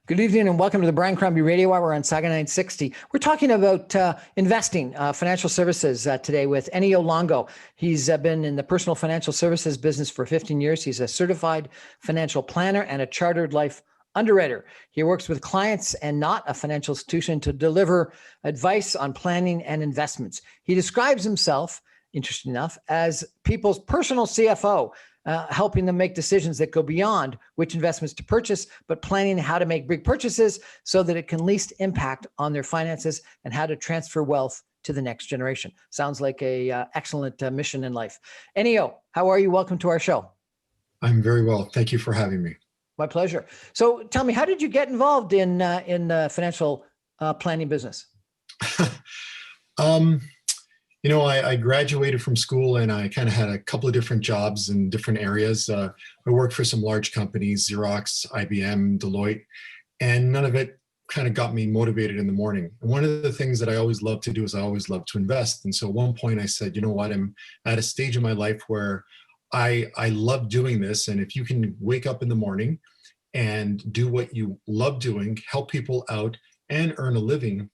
Good evening and welcome to the Brian Crombie Radio Hour. We're on Saga 960. We're talking about investing, financial services today with Ennio Longo. He's been in the personal financial services business for 15 years. He's a certified financial planner and a chartered life underwriter. He works with clients and not a financial institution to deliver advice on planning and investments. He describes himself, interesting enough, as people's personal CFO. Helping them make decisions that go beyond which investments to purchase, but planning how to make big purchases so that it can least impact on their finances and how to transfer wealth to the next generation. Sounds like a excellent mission in life. Ennio, how are you? Welcome to our show. I'm very well. Thank you for having me. My pleasure. So tell me, how did you get involved in financial planning business? I graduated from school and I kind of had a couple of different jobs in different areas. I worked for some large companies, Xerox, IBM, Deloitte, and none of it kind of got me motivated in the morning. And one of the things that I always love to do is I always love to invest. And so at one point I said, you know what, I'm at a stage in my life where I love doing this. And if you can wake up in the morning and do what you love doing, help people out and earn a living,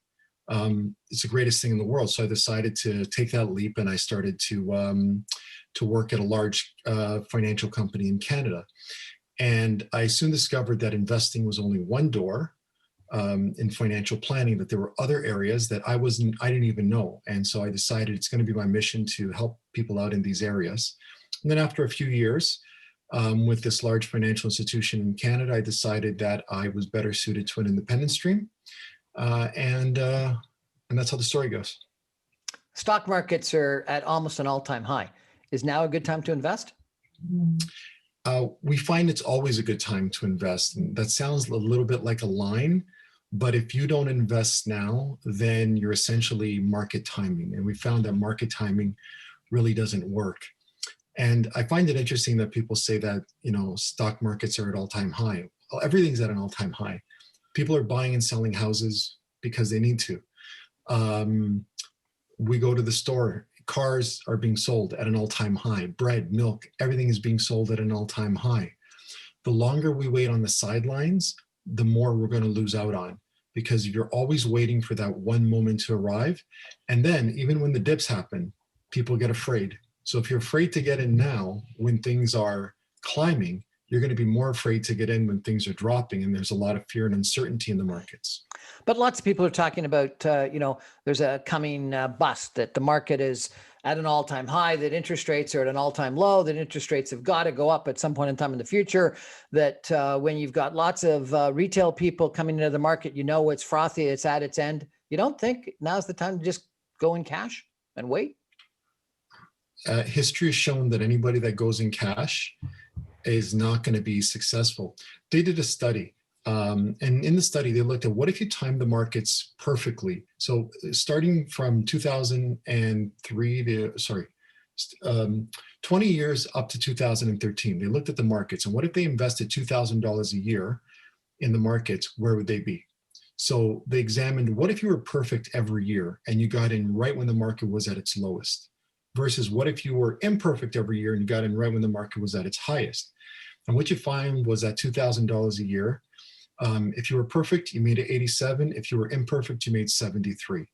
it's the greatest thing in the world. So I decided to take that leap, and I started to work at a large financial company in Canada. And I soon discovered that investing was only one door in financial planning, that there were other areas that I didn't even know. And so I decided it's going to be my mission to help people out in these areas. And then after a few years with this large financial institution in Canada, I decided that I was better suited to an independent stream. And that's how the story goes. Stock markets are at almost an all-time high. Is now a good time to invest? We find it's always a good time to invest. And that sounds a little bit like a line, but if you don't invest now, then you're essentially market timing. And we found that market timing really doesn't work. And I find it interesting that people say that, stock markets are at all-time high. Well, everything's at an all-time high. People are buying and selling houses because they need to. We go to the store, cars are being sold at an all-time high. Bread, milk, everything is being sold at an all-time high. The longer we wait on the sidelines, the more we're going to lose out on, because you're always waiting for that one moment to arrive. And then even when the dips happen, people get afraid. So if you're afraid to get in now when things are climbing, you're going to be more afraid to get in when things are dropping, and there's a lot of fear and uncertainty in the markets. But lots of people are talking about, there's a coming bust, that the market is at an all-time high, that interest rates are at an all-time low, that interest rates have got to go up at some point in time in the future, that when you've got lots of retail people coming into the market, it's frothy, it's at its end. You don't think now's the time to just go in cash and wait? History has shown that anybody that goes in cash is not going to be successful. They did a study, and in the study, they looked at what if you time the markets perfectly. So starting from 2003 20 years up to 2013, they looked at the markets, and what if they invested $2,000 a year in the markets, where would they be? So they examined, what if you were perfect every year and you got in right when the market was at its lowest? Versus what if you were imperfect every year and you got in right when the market was at its highest? And what you find was that $2,000 a year, if you were perfect, you made it 87. If you were imperfect, you made 73.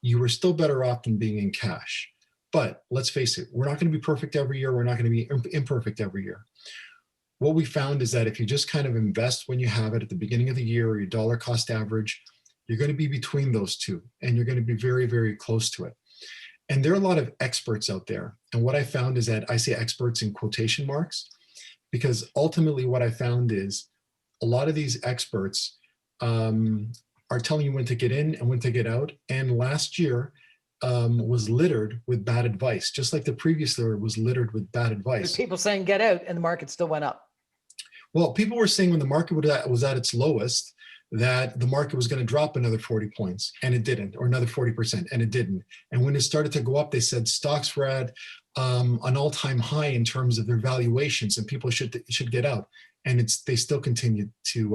You were still better off than being in cash. But let's face it, we're not going to be perfect every year. We're not going to be imperfect every year. What we found is that if you just kind of invest when you have it at the beginning of the year, or your dollar cost average, you're going to be between those two, and you're going to be very, very close to it. And there are a lot of experts out there. And what I found is that I say experts in quotation marks, because ultimately what I found is a lot of these experts are telling you when to get in and when to get out. And last year was littered with bad advice, just like the previous year was littered with bad advice. There's people saying get out and the market still went up. Well, people were saying when the market was at its lowest, that the market was going to drop another 40 points, and it didn't, or another 40%, and it didn't. And when it started to go up, they said stocks were at an all-time high in terms of their valuations, and people should get out. And they still continued to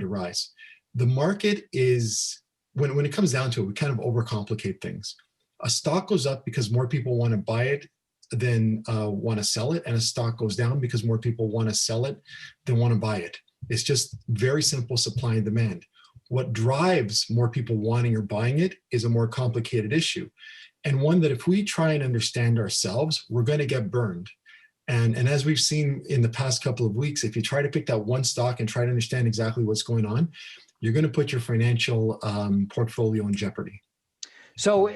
rise. The market is, when it comes down to it, we kind of overcomplicate things. A stock goes up because more people want to buy it than want to sell it, and a stock goes down because more people want to sell it than want to buy it. It's just very simple supply and demand. What drives more people wanting or buying it is a more complicated issue, and one that if we try and understand ourselves, we're going to get burned. And as we've seen in the past couple of weeks, if you try to pick that one stock and try to understand exactly what's going on, you're going to put your financial portfolio in jeopardy. So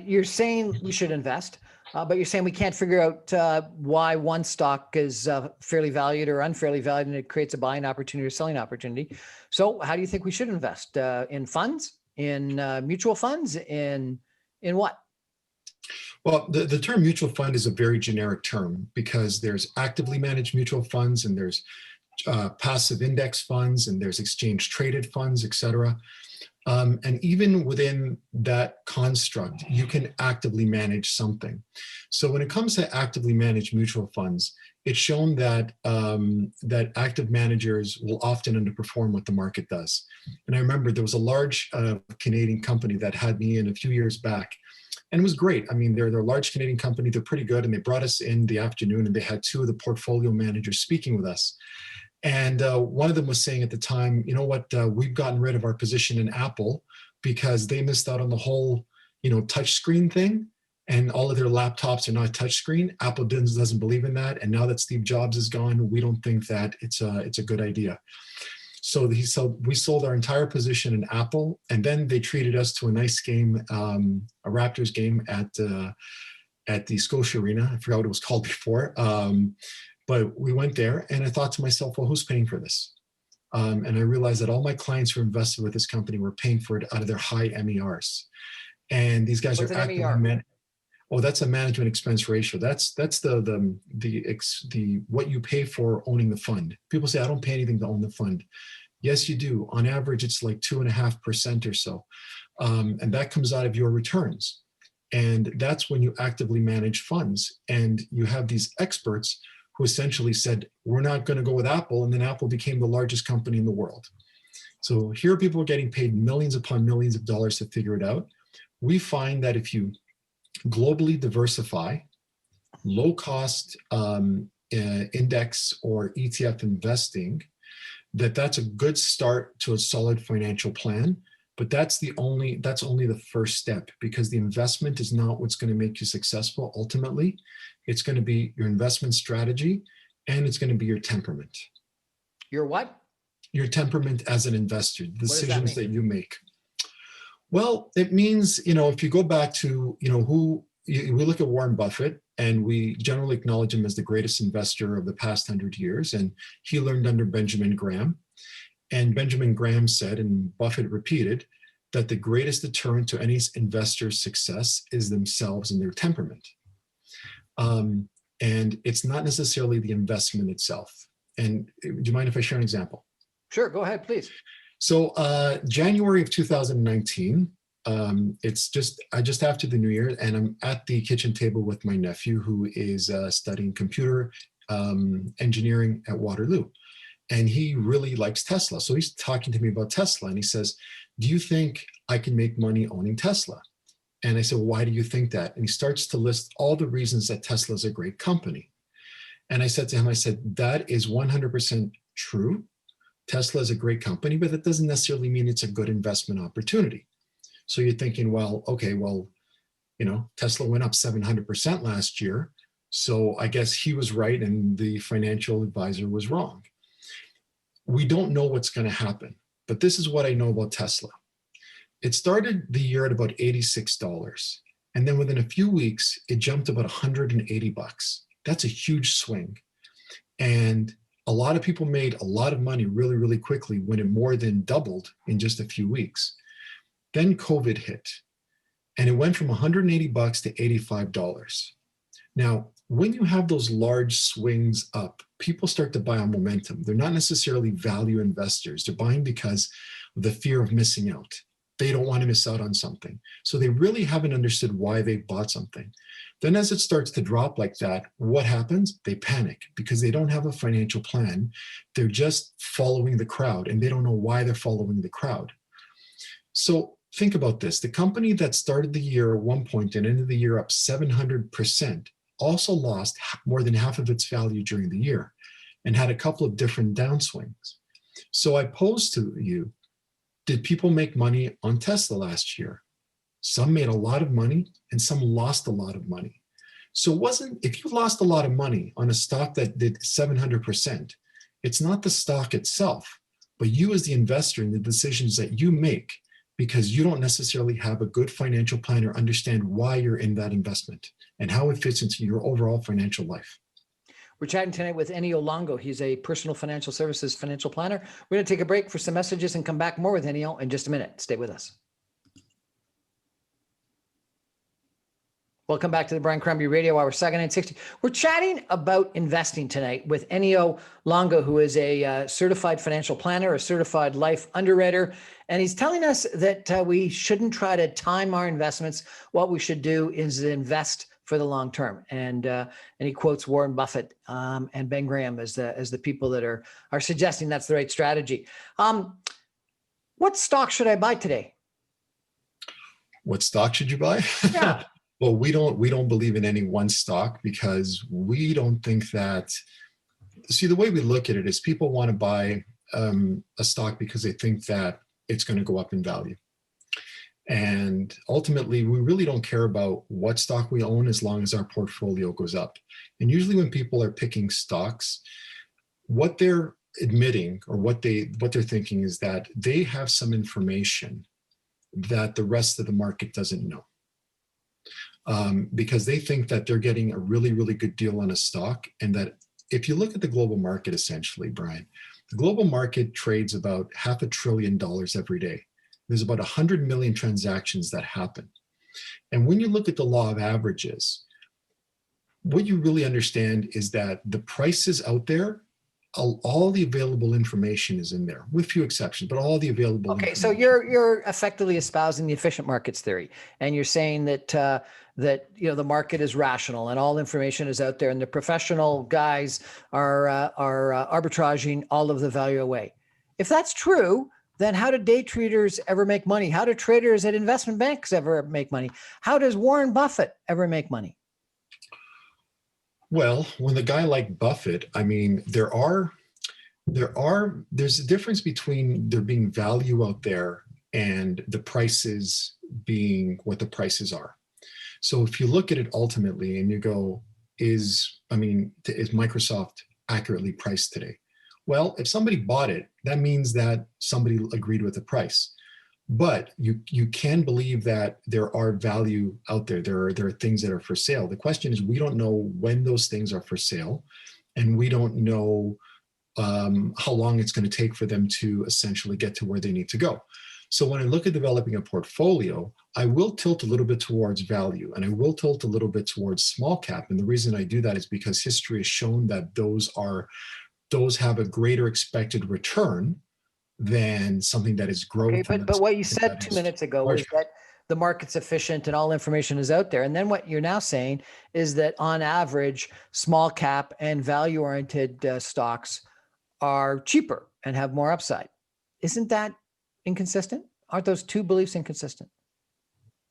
you're saying we should invest, but you're saying we can't figure out why one stock is fairly valued or unfairly valued, and it creates a buying opportunity or selling opportunity. So how do you think we should invest? In funds, in mutual funds, in what? Well, the term mutual fund is a very generic term because there's actively managed mutual funds, and there's passive index funds, and there's exchange traded funds, et cetera. And even within that construct, you can actively manage something. So when it comes to actively managed mutual funds, it's shown that that active managers will often underperform what the market does. And I remember there was a large Canadian company that had me in a few years back, and it was great. I mean, they're a large Canadian company, they're pretty good, and they brought us in the afternoon, and they had two of the portfolio managers speaking with us. And one of them was saying at the time, you know what, we've gotten rid of our position in Apple because they missed out on the whole, touch screen thing, and all of their laptops are not touch screen. Apple doesn't believe in that. And now that Steve Jobs is gone, we don't think that it's a good idea. So we sold our entire position in Apple, and then they treated us to a nice game, a Raptors game at the Scotia Arena. I forgot what it was called before. But we went there, and I thought to myself, well, who's paying for this? And I realized that all my clients who invested with this company were paying for it out of their high MERs. And these guys What's are an actively MER? Oh, that's a management expense ratio. That's the what you pay for owning the fund. People say, I don't pay anything to own the fund. Yes, you do. On average, it's like 2.5% or so. And that comes out of your returns. And that's when you actively manage funds. And you have these experts who essentially said, we're not going to go with Apple. And then Apple became the largest company in the world. So here people are getting paid millions upon millions of dollars to figure it out. We find that if you globally diversify, low cost index or ETF investing, that's a good start to a solid financial plan. But that's only the first step, because the investment is not what's going to make you successful. Ultimately, it's going to be your investment strategy, and it's going to be your temperament. Your what? Your temperament as an investor, the decisions that you make. Well, it means, if you go back to, we look at Warren Buffett, and we generally acknowledge him as the greatest investor of the past 100 years. And he learned under Benjamin Graham. And Benjamin Graham said, and Buffett repeated, that the greatest deterrent to any investor's success is themselves and their temperament. And it's not necessarily the investment itself. And do you mind if I share an example? Sure, go ahead, please. So January of 2019, it's just after the new year, and I'm at the kitchen table with my nephew, who is studying computer engineering at Waterloo. And he really likes Tesla. So he's talking to me about Tesla, and he says, do you think I can make money owning Tesla? And I said, well, why do you think that? And he starts to list all the reasons that Tesla is a great company. And I said to him, that is 100% true. Tesla is a great company, but that doesn't necessarily mean it's a good investment opportunity. So you're thinking, Tesla went up 700% last year. So I guess he was right and the financial advisor was wrong. We don't know what's going to happen, but this is what I know about Tesla. It started the year at about $86. And then within a few weeks, it jumped about $180. That's a huge swing. And a lot of people made a lot of money really, really quickly when it more than doubled in just a few weeks. Then COVID hit, and it went from $180 to $85. Now, when you have those large swings up, people start to buy on momentum. They're not necessarily value investors. They're buying because of the fear of missing out. They don't want to miss out on something. So they really haven't understood why they bought something. Then as it starts to drop like that, what happens? They panic because they don't have a financial plan. They're just following the crowd, and they don't know why they're following the crowd. So think about this. The company that started the year at one point and ended the year up 700% also lost more than half of its value during the year and had a couple of different downswings. So I pose to you, did people make money on Tesla last year? Some made a lot of money and some lost a lot of money. So if you lost a lot of money on a stock that did 700%, it's not the stock itself, but you as the investor and the decisions that you make, because you don't necessarily have a good financial plan or understand why you're in that investment and how it fits into your overall financial life. We're chatting tonight with Ennio Longo. He's a personal financial services financial planner. We're going to take a break for some messages and come back more with Ennio in just a minute. Stay with us. Welcome back to the Brian Crombie Radio Hour, 960. We're chatting about investing tonight with Ennio Longo, who is a certified financial planner, a certified life underwriter, and he's telling us that we shouldn't try to time our investments. What we should do is invest for the long term. And he quotes Warren Buffett and Ben Graham as the people that are suggesting that's the right strategy. What stock should I buy today? What stock should you buy? Yeah. Well, we don't believe in any one stock, because we don't think that, see, the way we look at it is people want to buy a stock because they think that it's going to go up in value. And ultimately, we really don't care about what stock we own as long as our portfolio goes up. And usually when people are picking stocks, what they're admitting or what they're thinking is that they have some information that the rest of the market doesn't know. Because they think that they're getting a really, really good deal on a stock. And that if you look at the global market, essentially, Brian, the global market trades about $500 billion every day. There's about 100 million transactions that happen. And when you look at the law of averages, what you really understand is that the prices out there, all the available information is in there, with few exceptions, but all the available Okay, so you're effectively espousing the efficient markets theory, and you're saying that the market is rational and all information is out there, and the professional guys are arbitraging all of the value away. If that's true, then how do day traders ever make money? How do traders at investment banks ever make money? How does Warren Buffett ever make money? Well, when the guy like Buffett, I mean, there's a difference between there being value out there and the prices being what the prices are. So if you look at it ultimately and you go, is Microsoft accurately priced today? Well, if somebody bought it, that means that somebody agreed with the price. But you can believe that there are value out there. There are things that are for sale. The question is, we don't know when those things are for sale, and we don't know how long it's going to take for them to essentially get to where they need to go. So when I look at developing a portfolio, I will tilt a little bit towards value, and I will tilt a little bit towards small cap. And the reason I do that is because history has shown that those have a greater expected return than something that is growth. Okay, but what you said 2 minutes ago was that the market's efficient and all information is out there. And then what you're now saying is that on average, small cap and value-oriented stocks are cheaper and have more upside. Isn't that inconsistent? Aren't those two beliefs inconsistent?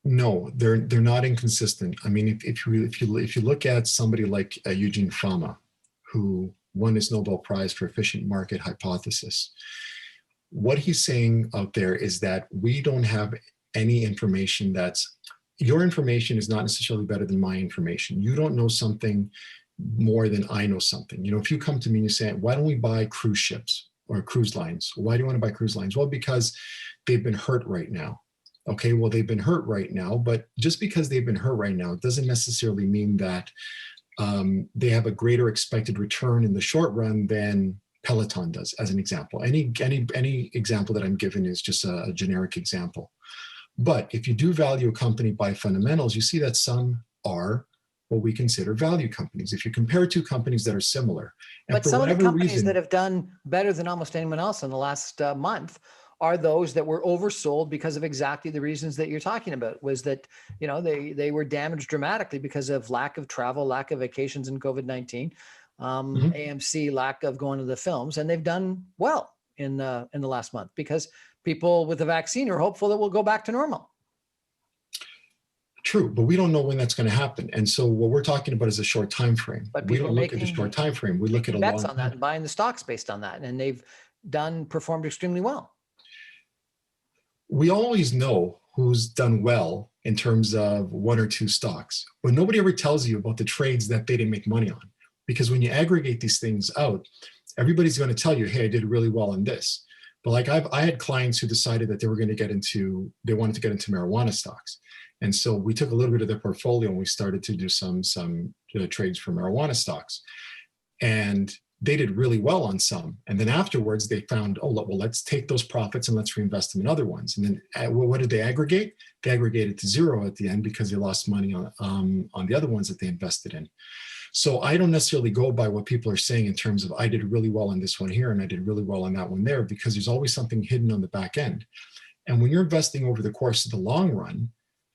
No, they're not inconsistent. I mean, if you look at somebody like Eugene Fama, who won his Nobel Prize for efficient market hypothesis, what he's saying out there is that we don't have any information your information is not necessarily better than my information. You don't know something more than I know something. If you come to me and you say, why don't we buy cruise ships or cruise lines? Why do you want to buy cruise lines? Well, because they've been hurt right now. Okay, well, they've been hurt right now, but just because they've been hurt right now, it doesn't necessarily mean that they have a greater expected return in the short run than Peloton does, as an example. Any example that I'm given is just a generic example. But if you do value a company by fundamentals, you see that some are what we consider value companies. If you compare two companies that are similar, but some of the companies that have done better than almost anyone else in the last month are those that were oversold because of exactly the reasons that you're talking about, was that, they were damaged dramatically because of lack of travel, lack of vacations in COVID-19. AMC, lack of going to the films, and they've done well in the last month because people with the vaccine are hopeful that we'll go back to normal. True, but we don't know when that's going to happen. And so what we're talking about is a short time frame. But we don't look at the short time frame. We look at a bets long on that and buying the stocks based on that. And performed extremely well. We always know who's done well in terms of one or two stocks, but nobody ever tells you about the trades that they didn't make money on. Because when you aggregate these things out, everybody's going to tell you, hey, I did really well on this. But like I had clients who decided that they wanted to get into marijuana stocks. And so we took a little bit of their portfolio and we started to do some trades for marijuana stocks. And they did really well on some. And then afterwards they found, oh, well, let's take those profits and let's reinvest them in other ones. And then what did they aggregate? They aggregated to zero at the end because they lost money on the other ones that they invested in. So I don't necessarily go by what people are saying in terms of I did really well on this one here and I did really well on that one there, because there's always something hidden on the back end. And when you're investing over the course of the long run,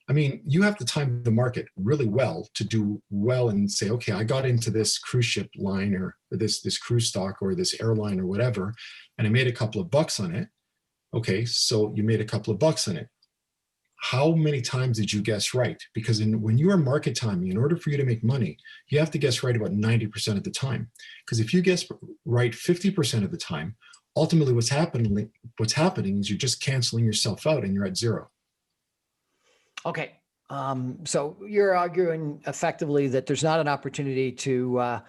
I mean, you have to time the market really well to do well and say, okay, I got into this cruise ship line or this cruise stock or this airline or whatever, and I made a couple of bucks on it. Okay, so you made a couple of bucks on it. How many times did you guess right? Because when you are market timing, in order for you to make money, you have to guess right about 90% of the time. Because if you guess right 50% of the time, ultimately what's happening is you're just canceling yourself out and you're at zero. Okay. So you're arguing effectively that there's not an opportunity to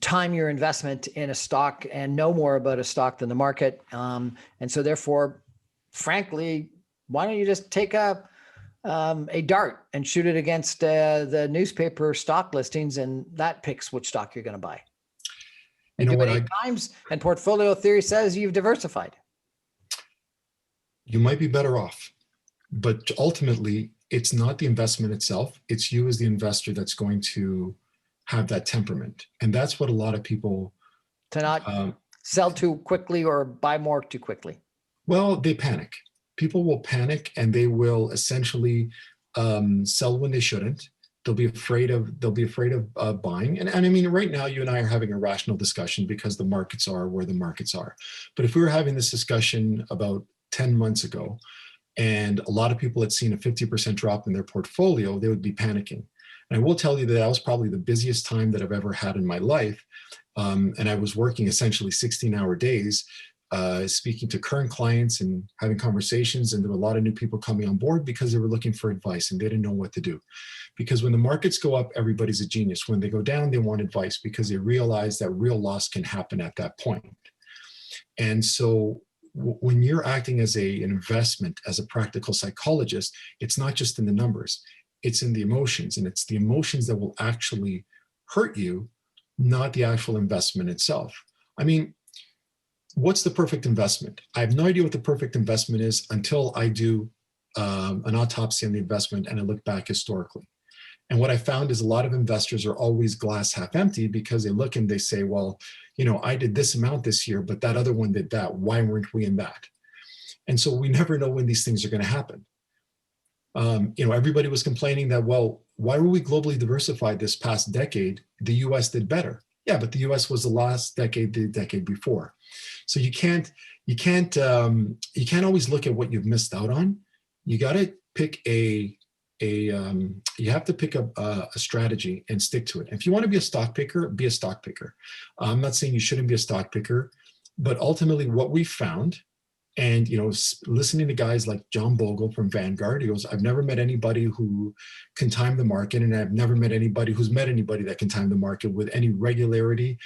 time your investment in a stock and know more about a stock than the market. And so therefore, frankly, why don't you just take a dart and shoot it against the newspaper stock listings, and that picks which stock you're going to buy. And you know what? Times and portfolio theory says you've diversified. You might be better off, but ultimately, it's not the investment itself. It's you as the investor that's going to have that temperament, and that's what a lot of people to not sell too quickly or buy more too quickly. Well, they panic. People will panic and they will essentially sell when they shouldn't. They'll be afraid of buying. And I mean, right now, you and I are having a rational discussion because the markets are where the markets are. But if we were having this discussion about 10 months ago, and a lot of people had seen a 50% drop in their portfolio, they would be panicking. And I will tell you that was probably the busiest time that I've ever had in my life. And I was working essentially 16-hour days, speaking to current clients and having conversations, and there were a lot of new people coming on board because they were looking for advice and they didn't know what to do. Because when the markets go up, everybody's a genius. When they go down, they want advice because they realize that real loss can happen at that point. And so when you're acting as an investment, as a practical psychologist, it's not just in the numbers, it's in the emotions, and it's the emotions that will actually hurt you, not the actual investment itself. I mean, what's the perfect investment? I have no idea what the perfect investment is until I do an autopsy on the investment and I look back historically. And what I found is a lot of investors are always glass half empty because they look and they say, well, you know, I did this amount this year, but that other one did that. Why weren't we in that? And so we never know when these things are going to happen. You know, everybody was complaining that, well, why were we globally diversified this past decade? The US did better. Yeah, but the US was the last decade, the decade before. So you can't always look at what you've missed out on. You got to pick you have to pick up a strategy and stick to it. If you want to be a stock picker, be a stock picker. I'm not saying you shouldn't be a stock picker, but ultimately what we found, and you know, listening to guys like John Bogle from Vanguard, he goes, I've never met anybody who can time the market, and I've never met anybody who's met anybody that can time the market with any regularity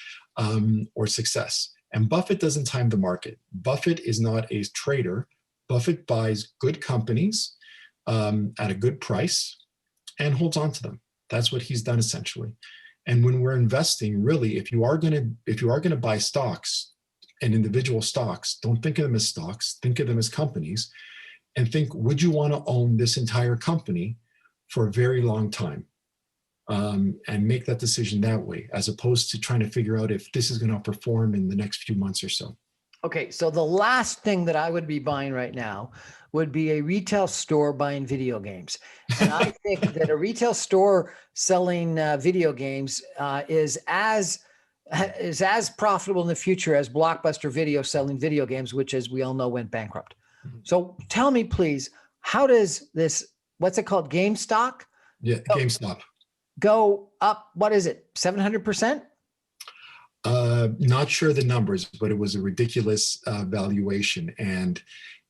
or success. And Buffett doesn't time the market. Buffett is not a trader. Buffett buys good companies at a good price and holds on to them. That's what he's done essentially. And when we're investing, really, if you are going to buy stocks and individual stocks, don't think of them as stocks, think of them as companies, and think, would you want to own this entire company for a very long time? And make that decision that way, as opposed to trying to figure out if this is going to perform in the next few months or so. Okay, so the last thing that I would be buying right now would be a retail store buying video games. And I think that a retail store selling video games is as profitable in the future as Blockbuster Video selling video games, which, as we all know, went bankrupt. So tell me, please, how does this, what's it called, GameStop? Yeah, GameStop. Go up, what is it, 700%? Not sure the numbers, but it was a ridiculous valuation. And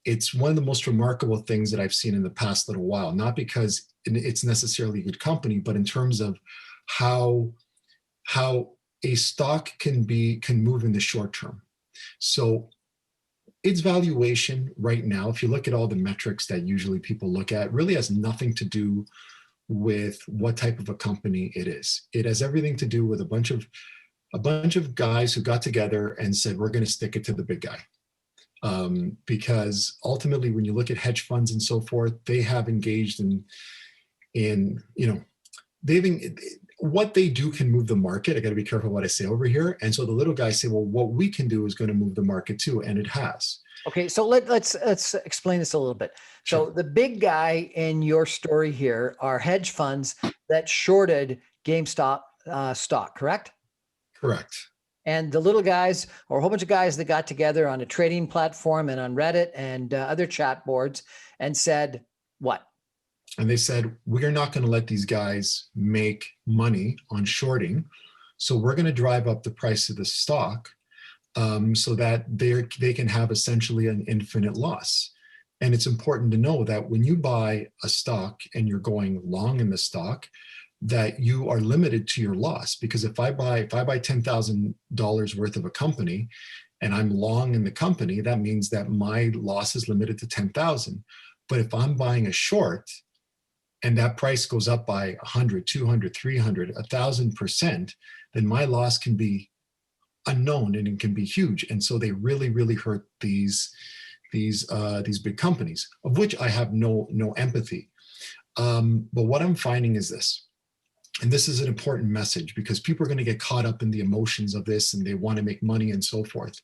it's one of the most remarkable things that I've seen in the past little while, not because it's necessarily a good company, but in terms of how how a stock can move in the short term. So its valuation right now, if you look at all the metrics that usually people look at, really has nothing to do with what type of a company it is. It has everything to do with a bunch of guys who got together and said, we're going to stick it to the big guy. Because ultimately, when you look at hedge funds and so forth, they have engaged in they've what they do can move the market. I got to be careful what I say over here. And so the little guys say, well, what we can do is going to move the market too, and it has. Okay, so let's explain this a little bit. So Sure. the big guy in your story here are hedge funds that shorted GameStop stock, correct? Correct. And the little guys, or a whole bunch of guys that got together on a trading platform and on Reddit and other chat boards and said, what? And they said, we're not going to let these guys make money on shorting. So we're going to drive up the price of the stock so that they can have essentially an infinite loss. And it's important to know that when you buy a stock and you're going long in the stock, that you are limited to your loss. Because if I buy $10,000 worth of a company and I'm long in the company, that means that my loss is limited to 10,000. But if I'm buying a short and that price goes up by 100, 200, 300, 1,000%, then my loss can be unknown and it can be huge. And so they really, really hurt these big companies, of which I have no empathy. But what I'm finding is this, and this is an important message because people are going to get caught up in the emotions of this and they want to make money and so forth,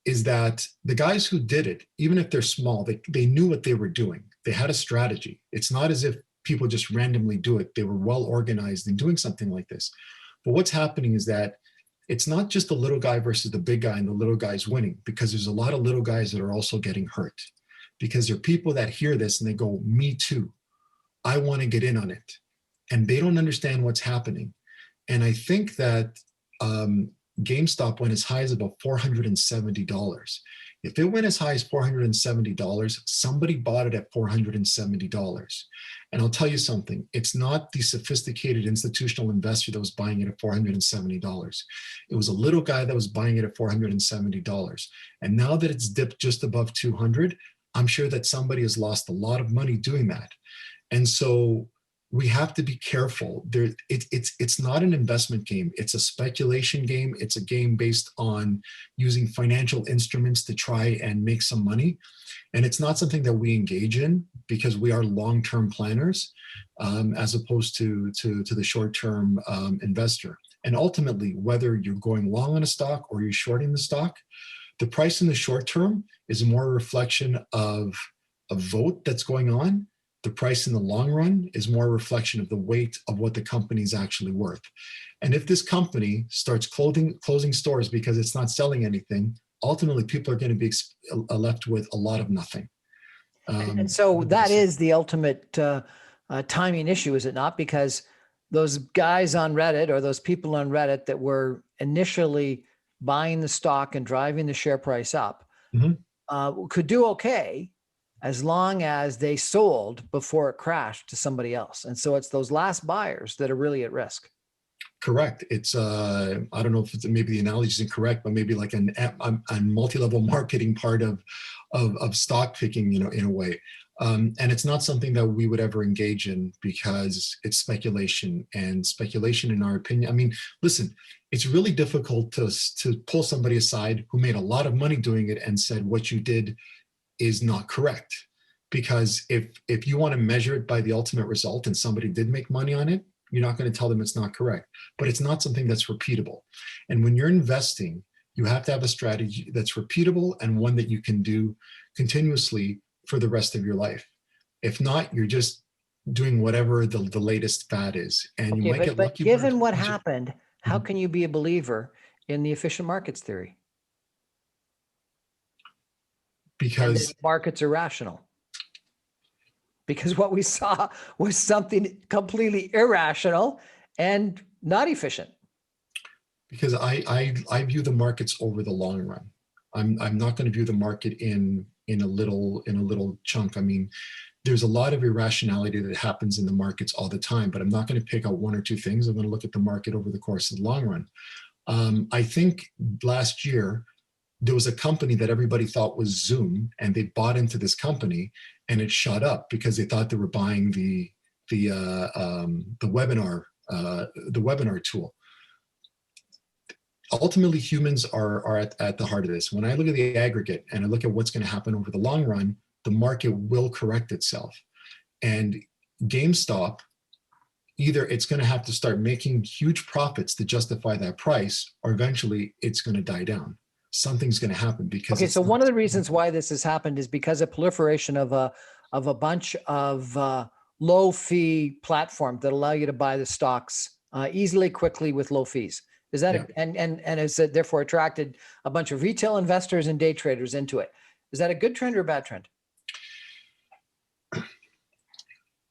is that the guys who did it, even if they're small, they knew what they were doing. They had a strategy. It's not as if people just randomly do it. They were well organized in doing something like this. But what's happening is that it's not just the little guy versus the big guy and the little guy's winning, because there's a lot of little guys that are also getting hurt, because there are people that hear this and they go, me too. I want to get in on it. And they don't understand what's happening. And I think that GameStop went as high as about $470. If it went as high as $470, somebody bought it at $470. And I'll tell you something, it's not the sophisticated institutional investor that was buying it at $470. It was a little guy that was buying it at $470. And now that it's dipped just above 200, I'm sure that somebody has lost a lot of money doing that. And so we have to be careful. It's not an investment game. It's a speculation game. It's a game based on using financial instruments to try and make some money. And it's not something that we engage in because we are long-term planners as opposed to the short-term investor. And ultimately, whether you're going long on a stock or you're shorting the stock, the price in the short term is more a reflection of a vote that's going on. The price in the long run is more a reflection of the weight of what the company is actually worth. And if this company starts closing stores because it's not selling anything, ultimately people are going to be left with a lot on nothing. And so that is the ultimate timing issue, is it not? Because those guys on Reddit or those people on Reddit that were initially buying the stock and driving the share price up could do okay as long as they sold before it crashed to somebody else. And so it's those last buyers that are really at risk. Correct. It's I don't know if it's, maybe the analogy is incorrect, but maybe like a multi-level marketing part of stock picking, in a way. And it's not something that we would ever engage in because it's speculation, and speculation, in our opinion. I mean, listen, it's really difficult to pull somebody aside who made a lot of money doing it and said what you did is not correct. Because if you want to measure it by the ultimate result and somebody did make money on it, you're not going to tell them it's not correct. But it's not something that's repeatable. And when you're investing, you have to have a strategy that's repeatable and one that you can do continuously for the rest of your life. If not, you're just doing whatever the latest fad is. And you might get but lucky. given what happened, how can you be a believer in the efficient markets theory? Because markets are rational. Because what we saw was something completely irrational and not efficient. Because I view the markets over the long run. I'm not going to view the market in a little chunk. I mean, there's a lot of irrationality that happens in the markets all the time, but I'm not going to pick out one or two things. I'm going to look at the market over the course of the long run. I think last year there was a company that everybody thought was Zoom, and they bought into this company, and it shot up because they thought they were buying the webinar tool. Ultimately, humans are at the heart of this. When I look at the aggregate and I look at what's going to happen over the long run, the market will correct itself. And GameStop, either it's going to have to start making huge profits to justify that price, or eventually it's going to die down. Something's going to happen because. Okay, so one of the reasons why this has happened is because of proliferation of a bunch of low fee platforms that allow you to buy the stocks easily, quickly with low fees. Is that and has therefore attracted a bunch of retail investors and day traders into it? Is that a good trend or a bad trend?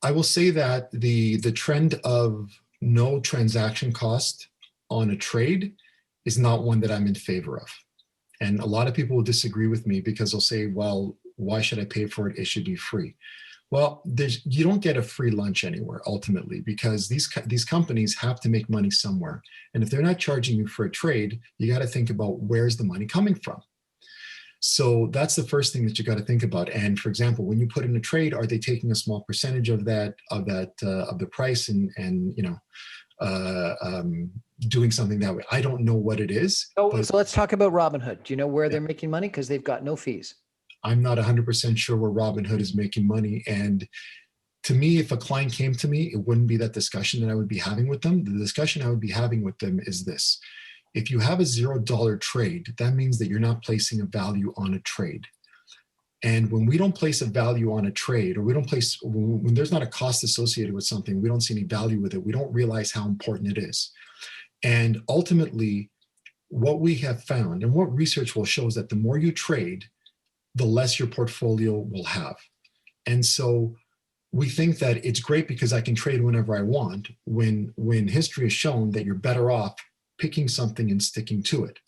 I will say that the trend of no transaction cost on a trade is not one that I'm in favor of. And a lot of people will disagree with me because they'll say, well, why should I pay for it? It should be free. Well, you don't get a free lunch anywhere ultimately, because these companies have to make money somewhere. And if they're not charging you for a trade, you got to think about where's the money coming from. So that's the first thing that you got to think about. And for example, when you put in a trade, are they taking a small percentage of the price and doing something that way? I don't know what it is. So let's talk about Robinhood. Do you know where they're making money? Because they've got no fees. I'm not 100% sure where Robinhood is making money. And to me, if a client came to me, it wouldn't be that discussion that I would be having with them. The discussion I would be having with them is this. If you have a $0 trade, that means that you're not placing a value on a trade. And when we don't place a value on a trade, or when there's not a cost associated with something, we don't see any value with it, we don't realize how important it is. And ultimately, what we have found and what research will show is that the more you trade, the less your portfolio will have. And so we think that it's great because I can trade whenever I want, when history has shown that you're better off picking something and sticking to it.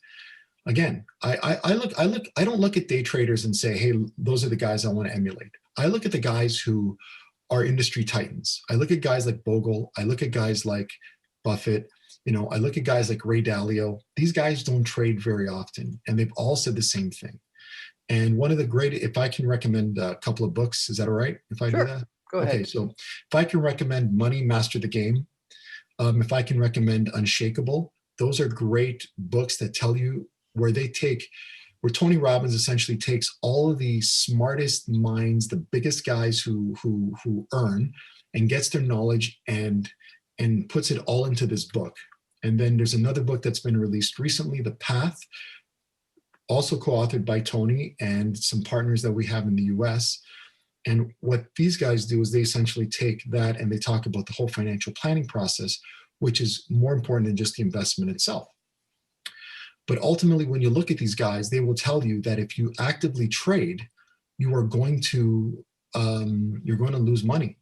Again, I don't look at day traders and say, hey, those are the guys I want to emulate. I look at the guys who are industry titans. I look at guys like Bogle. I look at guys like Buffett. I look at guys like Ray Dalio. These guys don't trade very often, and they've all said the same thing. And one of the great, if I can recommend a couple of books, is that all right if I do that? Go ahead. Okay, so if I can recommend Money, Master the Game, if I can recommend Unshakable, those are great books that tell you where Tony Robbins essentially takes all of the smartest minds, the biggest guys who earn, and gets their knowledge and puts it all into this book. And then there's another book that's been released recently, The Path, also co-authored by Tony and some partners that we have in the US. And what these guys do is they essentially take that and they talk about the whole financial planning process, which is more important than just the investment itself. But ultimately, when you look at these guys, they will tell you that if you actively trade, you are going to lose money.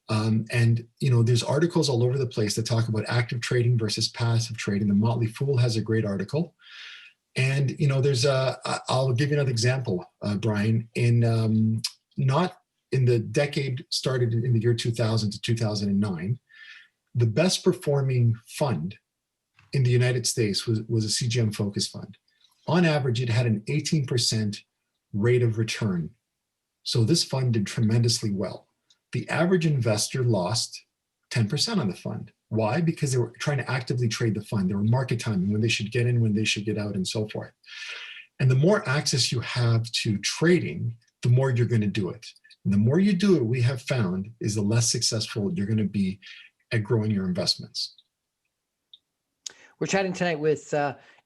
And there's articles all over the place that talk about active trading versus passive trading. The Motley Fool has a great article. And I'll give you another example, Brian. Not in the decade started in the year 2000 to 2009, the best performing fund in the United States was a CGM focus fund. On average, it had an 18% rate of return. So this fund did tremendously well. The average investor lost 10% on the fund. Why? Because they were trying to actively trade the fund. They were market timing, when they should get in, when they should get out, and so forth. And the more access you have to trading, the more you're going to do it. And the more you do it, we have found, is the less successful you're going to be at growing your investments. We're chatting tonight with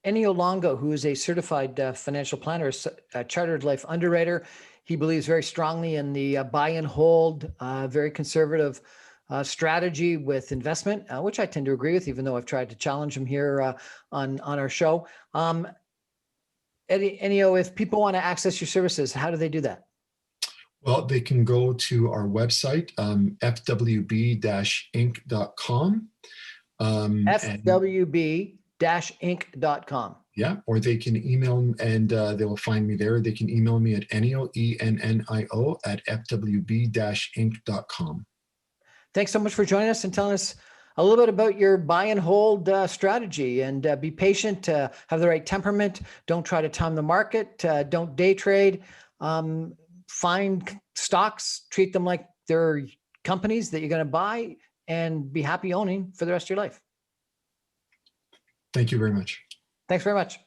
Ennio Longo, who is a certified financial planner, a chartered life underwriter. He believes very strongly in the buy and hold, very conservative strategy with investment, which I tend to agree with, even though I've tried to challenge him here on our show. Ennio, if people want to access your services, how do they do that? Well, they can go to our website, fwb-inc.com. fwb-inc.com. fw-inc.com. Yeah, or they can email and they will find me there. They can email me at Ennio, ENNIO, at fwb-inc.com. Thanks so much for joining us and telling us a little bit about your buy and hold strategy. And be patient, have the right temperament. Don't try to time the market. Don't day trade. Find stocks, treat them like they're companies that you're going to buy, and be happy owning for the rest of your life. Thank you very much. Thanks very much.